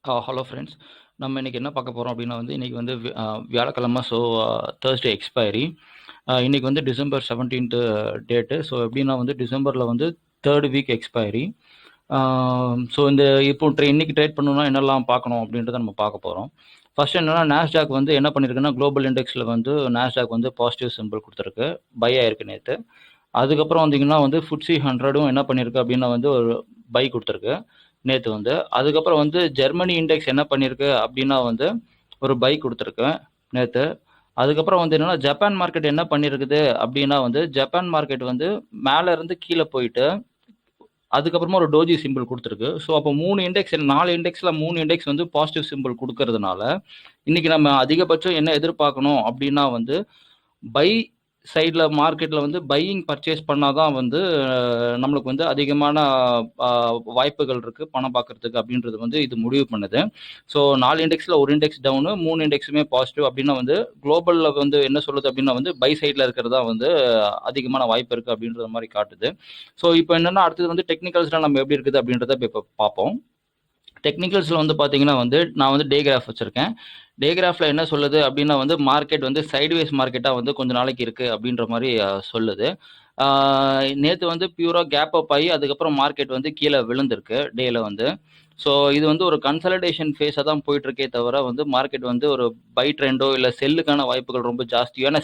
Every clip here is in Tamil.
Hello friends. நம்ம இன்னைக்கு என்ன பார்க்க போறோம் அப்படின்னா வந்து, இன்னைக்கு வந்து வியாழக்கிழமை. So Thursday expiry. இன்னைக்கு வந்து டிசம்பர் 17th டேட்டு. ஸோ எப்படின்னா வந்து டிசம்பரில் வந்து தேர்ட் வீக் எக்ஸ்பைரி. ஸோ இப்போ இன்னைக்கு ட்ரேட் பண்ணணும்னா என்னெல்லாம் பார்க்கணும் அப்படின்றத நம்ம பார்க்க போகிறோம். ஃபர்ஸ்ட் என்னன்னா, நாஸ்டாக் வந்து என்ன பண்ணியிருக்குன்னா, குளோபல் இண்டெக்ஸில் வந்து நாஸ்டாக் வந்து பாசிட்டிவ் சிம்பிள் கொடுத்துருக்கு, பை ஆயிருக்கு நேற்று. அதுக்கப்புறம் வந்தீங்கன்னா வந்து FTSE 100ம் என்ன பண்ணியிருக்கு அப்படின்னா வந்து ஒரு பை கொடுத்துருக்கு நேற்று வந்து. அதுக்கப்புறம் வந்து ஜெர்மனி இண்டெக்ஸ் என்ன பண்ணியிருக்கு அப்படின்னா வந்து ஒரு பை கொடுத்துருக்கு நேற்று. அதுக்கப்புறம் வந்து என்னன்னா, ஜப்பான் மார்க்கெட் என்ன பண்ணியிருக்குது அப்படின்னா வந்து ஜப்பான் மார்க்கெட் வந்து மேலே இருந்து கீழே போயிட்டு அதுக்கப்புறமா ஒரு டோஜி சிம்பிள் கொடுத்துருக்கு. ஸோ அப்போ 4 இண்டெக்ஸில் 3 இண்டெக்ஸ் வந்து பாசிட்டிவ் சிம்பிள் கொடுக்கறதுனால இன்னைக்கு நம்ம அதிகபட்சம் என்ன எதிர்பார்க்கணும் அப்படின்னா வந்து பை சைடில் மார்க்கெட்டில் வந்து பையிங் பர்ச்சேஸ் பண்ணால் தான் வந்து நம்மளுக்கு வந்து அதிகமான வாய்ப்புகள் இருக்குது பணம் பார்க்கறதுக்கு அப்படின்றது வந்து இது முடிவு பண்ணுது. ஸோ 4 இண்டெக்ஸில் ஒரு இண்டெக்ஸ் டவுனு, 3 இண்டெக்ஸுமே பாசிட்டிவ் அப்படின்னா வந்து குளோபலில் வந்து என்ன சொல்லுது அப்படின்னா வந்து பை சைடில் இருக்கிறதா வந்து அதிகமான வாய்ப்பு இருக்குது அப்படின்றது மாதிரி காட்டுது. ஸோ இப்போ என்னென்னா அடுத்தது வந்து டெக்னிக்கல்ஸ்லாம் நம்ம எப்படி இருக்குது அப்படின்றத இப்போ பார்ப்போம். டெக்னிக்கல்ஸில் வந்து பார்த்தீங்கன்னா வந்து நான் வந்து டே கிராஃப் வச்சுருக்கேன். டே கிராஃபில் என்ன சொல்லுது அப்படின்னா வந்து மார்க்கெட் வந்து சைட்வேஸ் மார்க்கெட்டாக வந்து கொஞ்சம் நாளைக்கு இருக்குது அப்படின்ற மாதிரி சொல்லுது. நேற்று வந்து பியூராக கேப் அப் ஆகி அதுக்கப்புறம் மார்க்கெட் வந்து கீழே விழுந்திருக்கு டேயில் வந்து. ஸோ இது வந்து ஒரு கன்சல்டேஷன் ஃபேஸாக தான் போயிட்டுருக்கே தவிர வந்து மார்க்கெட் வந்து ஒரு பை ட்ரெண்டோ இல்லை செல்லுக்கான வாய்ப்புகள் ரொம்ப ஜாஸ்தி. ஏன்னா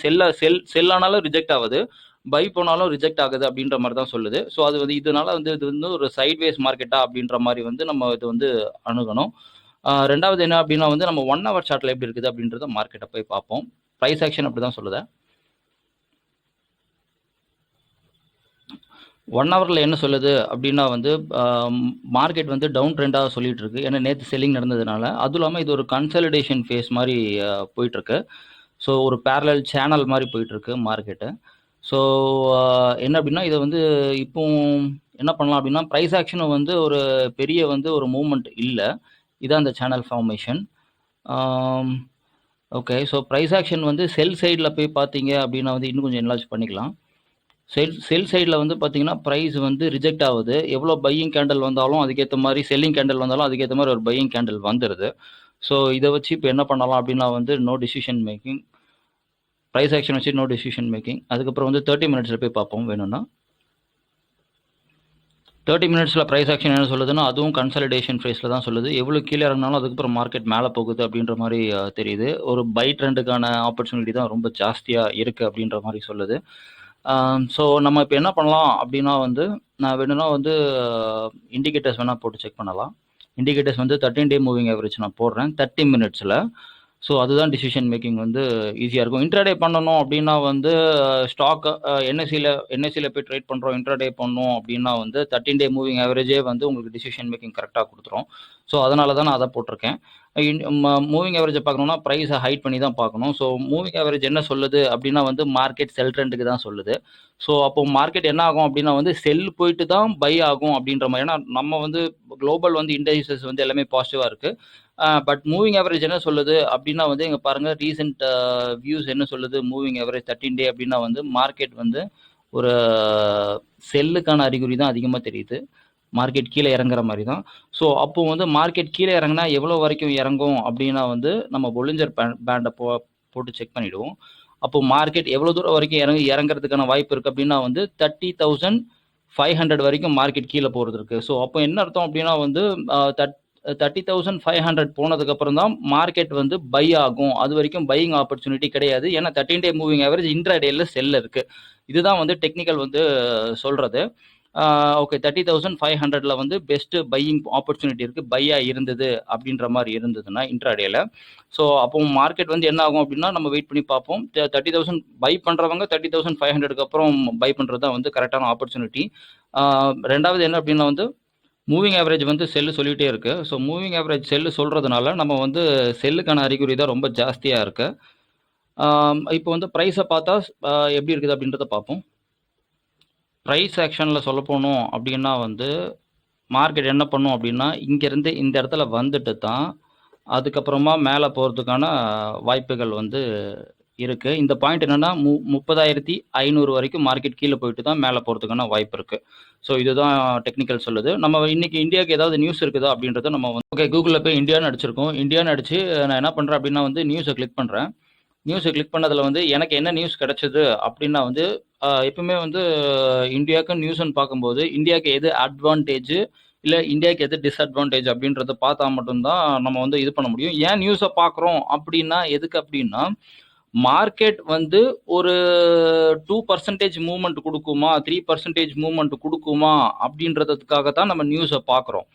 செல்லானாலும் ரிஜெக்ட் ஆகுது, பை போனாலும் ரிஜெக்ட் ஆகுது அப்படின்ற மாதிரி தான் சொல்லுது. ஸோ அது வந்து இதனால வந்து இது வந்து ஒரு சைட்வேஸ் மார்க்கெட்டா அப்படின்ற மாதிரி வந்து நம்ம இது வந்து அணுகணும். ரெண்டாவது என்ன அப்படின்னா வந்து நம்ம 1 hour சார்ட்ல எப்படி இருக்குது அப்படின்றத மார்க்கெட்டை போய் பார்ப்போம். ப்ரைஸ் ஆக்ஷன் அப்படி தான் சொல்லுது. 1 hourல என்ன சொல்லுது அப்படின்னா வந்து மார்க்கெட் வந்து டவுன் ட்ரெண்டாக சொல்லிட்டு இருக்கு. ஏன்னா நேற்று செல்லிங் நடந்ததுனால. அதுவும் இல்லாமல் இது ஒரு கன்சல்டேஷன் ஃபேஸ் மாதிரி போயிட்டுருக்கு. ஸோ ஒரு பேரலல் சேனல் மாதிரி போயிட்டுருக்கு மார்க்கெட்டு. ஸோ என்ன அப்படின்னா இதை வந்து இப்போ என்ன பண்ணலாம் அப்படின்னா ப்ரைஸ் ஆக்ஷனும் வந்து ஒரு பெரிய வந்து ஒரு மூவ்மெண்ட் இல்லை. இதான் அந்த channel formation. Okay. So price action வந்து செல் சைடில் போய் பார்த்தீங்க அப்படின்னா வந்து இன்னும் கொஞ்சம் என்லார்ஜ் பண்ணிக்கலாம். செல் சைடில் வந்து பார்த்தீங்கன்னா ப்ரைஸ் வந்து ரிஜெக்ட் ஆகுது. எவ்வளோ பையிங் கேண்டில் வந்தாலும் அதுக்கேற்ற மாதிரி செல்லிங் கேண்டில் வந்தாலும் அதுக்கேற்ற மாதிரி ஒரு பையிங் கேண்டில் வந்துடுது. ஸோ இதை வச்சு இப்போ என்ன பண்ணலாம் அப்படின்னா வந்து no decision making. Price action வச்சு நோ டிசிஷன் மேக்கிங். அதுக்கப்புறம் வந்து 30 minutesல போய் பார்ப்போம் வேணும்னா. 30 minutesல ப்ரைஸ் ஆக்ஷன் என்ன சொல்லுதுன்னா அதுவும் கன்சல்டேஷன் ஃபேஸில் தான் சொல்லுது. எவ்வளோ கீழே இறங்கினாலும் அதுக்கப்புறம் மார்க்கெட் மேலே போகுது அப்படின்ற மாதிரி தெரியுது. ஒரு பை ட்ரெண்டுக்கான ஆப்பர்ச்சுனிட்டி தான் ரொம்ப ஜாஸ்தியாக இருக்குது அப்படின்ற மாதிரி சொல்லுது. ஸோ நம்ம இப்போ என்ன பண்ணலாம் அப்படின்னா வந்து நான் வேணும்னா வந்து இண்டிகேட்டர்ஸ் வேணால் போட்டு செக் பண்ணலாம். இண்டிகேட்டர்ஸ் வந்து 13 day மூவிங் ஆவரேஜ் நான் போடுறேன் 30 minutesல. ஸோ அதுதான் டிசிஷன் மேக்கிங் வந்து ஈஸியாக இருக்கும். இன்ட்ராடே பண்ணணும் அப்படின்னா வந்து ஸ்டாக் என்எஸ்சியில் போய் ட்ரேட் பண்ணுறோம், இன்ட்ராடே பண்ணோம் அப்படின்னா வந்து 13 day மூவிங் ஆவரேஜே வந்து உங்களுக்கு டிசிஷன் மேக்கிங் கரெக்டாக கொடுத்துரும். ஸோ அதனால தான் நான் அதை போட்டிருக்கேன். மூவிங் ஆவரேஜை பார்க்கணுன்னா ப்ரைஸை ஹைட் பண்ணி தான் பார்க்கணும். ஸோ மூவிங் ஆவரேஜ் என்ன சொல்லுது அப்படின்னா வந்து மார்க்கெட் செல் ட்ரெண்டுக்கு தான் சொல்லுது. ஸோ அப்போ மார்க்கெட் என்ன ஆகும் அப்படின்னா வந்து செல் போயிட்டு தான் பை ஆகும் அப்படின்ற மாதிரி. ஏன்னா நம்ம வந்து குளோபல் வந்து இண்டெக்ஸஸ் வந்து எல்லாமே பாசிட்டிவாக இருக்குது. பட் மூவிங் ஆவரேஜ் என்ன சொல்லுது அப்படின்னா வந்து இங்கே பாருங்கள் ரீசெண்ட் வியூஸ் என்ன சொல்லுது. மூவிங் ஆவரேஜ் 13 day அப்படின்னா வந்து மார்க்கெட் வந்து ஒரு செல்லுக்கான அறிகுறி தான் அதிகமாக தெரியுது. மார்க்கெட் கீழே இறங்குற மாதிரி தான். ஸோ அப்போ வந்து மார்க்கெட் கீழே இறங்கினா எவ்வளோ வரைக்கும் இறங்கும் அப்படின்னா வந்து நம்ம பொலிஞ்சர் பேண்டை போட்டு செக் பண்ணிவிடுவோம். அப்போ மார்க்கெட் எவ்வளோ தூரம் வரைக்கும் இறங்குறதுக்கான வாய்ப்பு இருக்குது அப்படின்னா வந்து 30,500 வரைக்கும் மார்க்கெட் கீழே போகிறது இருக்குது. ஸோ அப்போ என்ன அர்த்தம் அப்படின்னா வந்து 30,500 போனதுக்கப்புறம் தான் மார்க்கெட் வந்து பை ஆகும். அது வரைக்கும் பையிங் ஆப்பர்ச்சுனிட்டி கிடையாது. ஏன்னா 13 day மூவிங் ஆவரேஜ் இன்ட்ராடேல செல்ல இருக்குது. இதுதான் வந்து டெக்னிக்கல் வந்து சொல்கிறது. ஓகே 30,500ல வந்து பெஸ்ட் பையிங் ஆப்பர்ச்சுனிட்டி இருக்குது. பையாக இருந்தது அப்படின்ற மாதிரி இருந்ததுன்னா இன்ட்ராடேல. ஸோ அப்போ மார்க்கெட் வந்து என்ன ஆகும் அப்படின்னா நம்ம வெயிட் பண்ணி பார்ப்போம். 30,000 பை பண்ணுறவங்க 30,500க்கு அப்புறம் பை பண்ணுறது தான் வந்து கரெக்டான ஆப்பர்ச்சுனிட்டி. ரெண்டாவது என்ன அப்படின்னா வந்து மூவிங் ஆவரேஜ் வந்து செல்லு சொல்லிகிட்டே இருக்குது. ஸோ மூவிங் ஆவரேஜ் செல்லு சொல்கிறதுனால நம்ம வந்து செல்லுக்கான அறிகுறி தான் ரொம்ப ஜாஸ்தியாக இருக்குது. இப்போ வந்து ப்ரைஸை பார்த்தா எப்படி இருக்குது அப்படின்றத பார்ப்போம். ப்ரைஸ் ஆக்ஷனில் சொல்ல போனோம் அப்படின்னா வந்து மார்க்கெட் என்ன பண்ணும் அப்படின்னா இங்கேருந்து இந்த இடத்துல வந்துட்டு தான் அதுக்கப்புறமா மேலே போகிறதுக்கான வாய்ப்புகள் வந்து இருக்கு. இந்த பாயிண்ட் என்னன்னா 30,500 வரைக்கும் மார்க்கெட் கீழே போயிட்டு தான் மேலே போகிறதுக்கான வாய்ப்பு இருக்கு. ஸோ இதுதான் டெக்னிக்கல் சொல்லுது. நம்ம இன்னைக்கு இந்தியாவுக்கு ஏதாவது நியூஸ் இருக்குதா அப்படின்றத நம்ம வந்து ஓகே கூகுளில் போய் இந்தியான்னு அடிச்சிருக்கோம். இந்தியான்னு அடிச்சு நான் என்ன பண்ணுறேன் அப்படின்னா வந்து நியூஸை கிளிக் பண்ணுறேன். நியூஸை கிளிக் பண்ணதில் வந்து எனக்கு என்ன நியூஸ் கிடைச்சது அப்படின்னா வந்து எப்பவுமே வந்து இந்தியாவுக்கு நியூஸ்ன்னு பார்க்கும்போது இந்தியாவுக்கு எது அட்வான்டேஜ் இல்லை இந்தியாவுக்கு எது டிஸ்அட்வான்டேஜ் அப்படின்றத பார்த்தா மட்டும்தான் நம்ம வந்து இது பண்ண முடியும். ஏன் நியூஸை பார்க்குறோம் அப்படின்னா எதுக்கு அப்படின்னா மார்க்கெட் வந்து ஒரு 2% மூவ்மெண்ட் கொடுக்குமா 3% மூவ்மெண்ட் கொடுக்குமா அப்படின்றதுக்காக தான் நம்ம நியூஸை பார்க்குறோம்.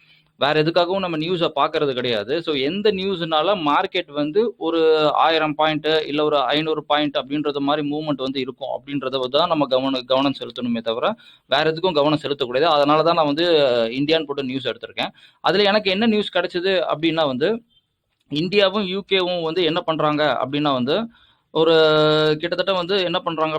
வேற எதுக்காகவும் நம்ம நியூஸை பார்க்கறது கிடையாது. ஸோ எந்த நியூஸ்னால மார்க்கெட் வந்து ஒரு 1000 பாயிண்ட் இல்லை ஒரு 500 பாயிண்ட் அப்படின்றது மாதிரி மூவ்மெண்ட் வந்து இருக்கும் அப்படின்றத தான் நம்ம கவனம் செலுத்தணுமே தவிர வேற எதுக்கும் கவனம் செலுத்தக்கூடாது. அதனால தான் நான் வந்து இந்தியான்னு போட்டு நியூஸ் எடுத்திருக்கேன். அதில் எனக்கு என்ன நியூஸ் கிடைச்சது அப்படின்னா வந்து இந்தியாவும் யூகேவும் வந்து என்ன பண்ணுறாங்க அப்படின்னா வந்து ஒரு கிட்டத்தட்ட வந்து என்ன பண்ணுறாங்க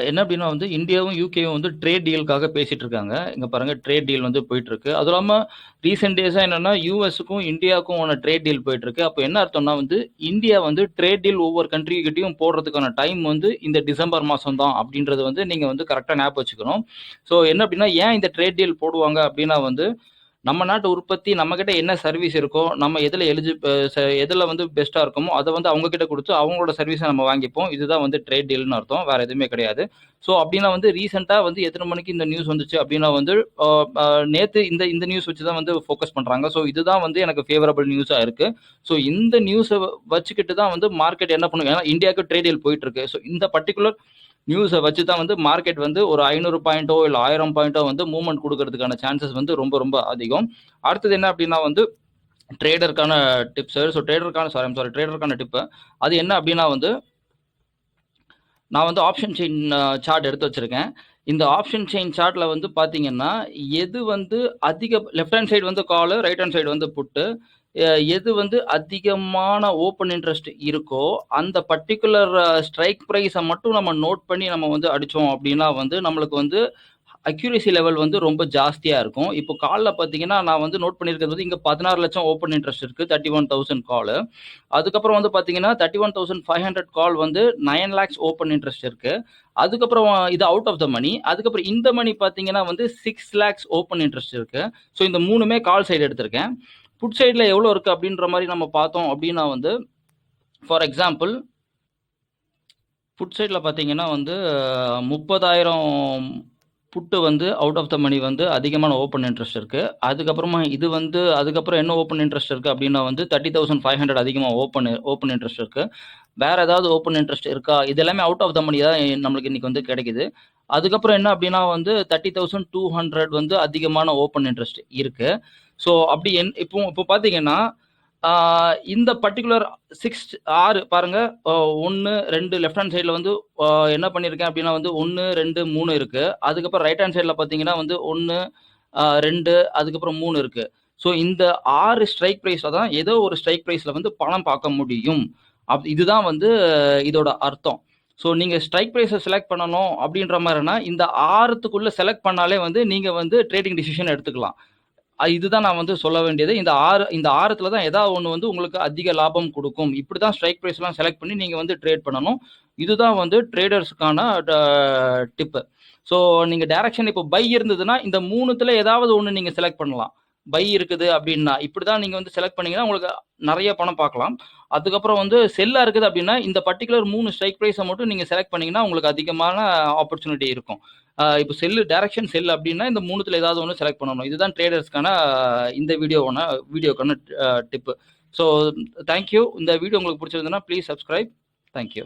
என்ன அப்படின்னா வந்து இந்தியாவும் யூகேவும் வந்து ட்ரேட் டீலுக்காக பேசிட்டு இருக்காங்க. இங்கே பாருங்க ட்ரேட் டீல் வந்து போயிட்டு இருக்கு. அதுவும் இல்லாமல் ரீசெண்ட் டேஸாக என்னன்னா யூஎஸுக்கும் இந்தியாவுக்கும் ட்ரேட் டீல் போயிட்டு இருக்கு. அப்போ என்ன அர்த்தம்னா வந்து இந்தியா வந்து ட்ரேட் டீல் ஒவ்வொரு கண்ட்ரிகிட்டையும் போடுறதுக்கான டைம் வந்து இந்த டிசம்பர் மாதம் தான் அப்படின்றது வந்து நீங்கள் வந்து கரெக்டாக ஞாபகம் வச்சுக்கணும். ஸோ என்ன அப்படின்னா ஏன் இந்த ட்ரேட் டீல் போடுவாங்க அப்படின்னா வந்து நம்ம நாட்டு உற்பத்தி நம்மக்கிட்ட என்ன சர்வீஸ் இருக்கோ நம்ம எதில் வந்து பெஸ்ட்டாக இருக்குமோ அதை வந்து அவங்கக்கிட்ட கொடுத்து அவங்களோட சர்வீஸை நம்ம வாங்கிப்போம். இதுதான் வந்து ட்ரேட் டீல்னு அர்த்தம், வேறு எதுவுமே கிடையாது. ஸோ அப்படின்னா வந்து ரீசெண்டாக வந்து எத்தனை மணிக்கு இந்த நியூஸ் வந்துச்சு அப்படின்னா வந்து நேற்று இந்த நியூஸ் வச்சு தான் வந்து ஃபோக்கஸ் பண்ணுறாங்க. ஸோ இதுதான் வந்து எனக்கு ஃபேவரபிள் நியூஸாக இருக்குது. ஸோ இந்த நியூஸை வச்சுக்கிட்டு தான் வந்து மார்க்கெட் என்ன பண்ணுங்க, ஏன்னா இந்தியாவுக்கு ட்ரேட் டீல் போயிட்டு இருக்கு. ஸோ இந்த பர்டிகுலர் நியூஸை வச்சு தான் வந்து மார்க்கெட் வந்து ஒரு 500 பாயிண்டோ இல்லை 1000 பாயிண்டோ வந்து மூவ்மெண்ட் கொடுக்கறதுக்கான சான்சஸ் வந்து ரொம்ப ரொம்ப அதிகம். அடுத்தது என்ன அப்படின்னா வந்து ட்ரேடருக்கான டிப்ஸ். ஸோ ட்ரேடருக்கான டிப்பு அது என்ன அப்படின்னா வந்து நான் வந்து ஆப்ஷன் செயின் சார்ட் எடுத்து வச்சிருக்கேன். இந்த ஆப்ஷன் செயின் சார்ட்ல வந்து பார்த்தீங்கன்னா எது வந்து அதிக லெஃப்ட் ஹேண்ட் சைடு வந்து காலு, ரைட் ஹேண்ட் சைடு வந்து புட்டு, எது வந்து அதிகமான ஓப்பன் இன்ட்ரெஸ்ட் இருக்கோ அந்த பர்டிகுலர் ஸ்ட்ரைக் ப்ரைஸை மட்டும் நம்ம நோட் பண்ணி நம்ம வந்து அடித்தோம் அப்படின்னா வந்து நம்மளுக்கு வந்து அக்யூரேசி லெவல் வந்து ரொம்ப ஜாஸ்தியாக இருக்கும். இப்போ காலில் பார்த்தீங்கன்னா நான் வந்து நோட் பண்ணியிருக்கிறது வந்து இங்கே 16 லட்சம் ஓப்பன் இன்ட்ரெஸ்ட் இருக்குது, 31,000 கால். அதுக்கப்புறம் வந்து பார்த்தீங்கன்னா 31,500 கால் வந்து 9 lakhs ஓப்பன் இன்ட்ரெஸ்ட் இருக்குது. அதுக்கப்புறம் இது அவுட் ஆஃப் த மணி. அதுக்கப்புறம் இந்த மணி பார்த்தீங்கன்னா வந்து 6 lakhs ஓப்பன் இன்ட்ரெஸ்ட் இருக்குது. ஸோ இந்த மூணுமே கால் சைடு எடுத்திருக்கேன். புட் சைடில் எவ்வளோ இருக்குது அப்படின்ற மாதிரி நம்ம பார்த்தோம் அப்படின்னா வந்து ஃபார் எக்ஸாம்பிள் புட் சைடில் பார்த்தீங்கன்னா வந்து 30,000 புட்டு வந்து அவுட் ஆஃப் த மணி வந்து அதிகமான ஓப்பன் இன்ட்ரெஸ்ட் இருக்குது. அதுக்கப்புறமா இது வந்து அதுக்கப்புறம் என்ன ஓப்பன் இன்ட்ரெஸ்ட் இருக்குது அப்படின்னா வந்து 30,500 அதிகமாக ஓப்பன் இன்ட்ரெஸ்ட் இருக்குது. வேறு ஏதாவது ஓப்பன் இன்ட்ரெஸ்ட் இருக்கா? இது எல்லாமே அவுட் ஆஃப் த மணி தான் நம்மளுக்கு இன்றைக்கி வந்து கிடைக்குது. அதுக்கப்புறம் என்ன அப்படின்னா வந்து 30,200 வந்து அதிகமான ஓப்பன் இன்ட்ரெஸ்ட் இருக்குது. ஸோ அப்படி இப்போ பார்த்தீங்கன்னா இந்த பர்டிகுலர் 6 பாருங்க 1 2 லெஃப்ட் ஹேண்ட் சைடில் வந்து என்ன பண்ணியிருக்கேன் அப்படின்னா வந்து 1 2 3 இருக்கு. அதுக்கப்புறம் ரைட் ஹேண்ட் சைடில் பார்த்தீங்கன்னா வந்து 1 2 அதுக்கப்புறம் 3 இருக்கு. ஸோ இந்த 6 ஸ்ட்ரைக் ப்ரைஸில் தான் ஏதோ ஒரு ஸ்ட்ரைக் ப்ரைஸில் வந்து பணம் பார்க்க முடியும். இதுதான் வந்து இதோட அர்த்தம். ஸோ நீங்கள் ஸ்ட்ரைக் ப்ரைஸை செலக்ட் பண்ணணும் அப்படின்ற மாதிரினா இந்த 6த்துக்குள்ளே செலக்ட் பண்ணாலே வந்து நீங்கள் வந்து ட்ரேடிங் டிசிஷன் எடுத்துக்கலாம். இதுதான் நான் வந்து சொல்ல வேண்டியது. இந்த 6த்துல தான் ஏதாவது ஒன்று வந்து உங்களுக்கு அதிக லாபம் கொடுக்கும். இப்படி தான் ஸ்ட்ரைக் ப்ரைஸ்லாம் செலக்ட் பண்ணி நீங்கள் வந்து ட்ரேட் பண்ணணும். இதுதான் வந்து ட்ரேடர்ஸுக்கான டிப்பு. ஸோ நீங்கள் டைரக்ஷன் இப்போ பை இருந்ததுன்னா இந்த 3த்துல ஏதாவது ஒன்று நீங்கள் செலக்ட் பண்ணலாம். பை இருக்குது அப்படின்னா இப்படி தான் நீங்கள் வந்து செலக்ட் பண்ணீங்கன்னா உங்களுக்கு நிறைய பணம் பார்க்கலாம். அதுக்கப்புறம் வந்து செல்லாக இருக்குது அப்படின்னா இந்த பர்டிகுலர் 3 ஸ்ட்ரைக் ப்ரைஸை மட்டும் நீங்கள் செலக்ட் பண்ணீங்கன்னா உங்களுக்கு அதிகமான ஆப்பர்ச்சுனிட்டி இருக்கும். இப்போ டைரக்ஷன் செல் அப்படின்னா இந்த 3த்துல ஏதாவது ஒன்று செலக்ட் பண்ணணும். இதுதான் ட்ரேடர்ஸ்க்கான இந்த வீடியோக்கான டிப்பு. So thank you. இந்த வீடியோ உங்களுக்கு பிடிச்சிருந்ததுன்னா ப்ளீஸ் சப்ஸ்கிரைப். தேங்க்யூ.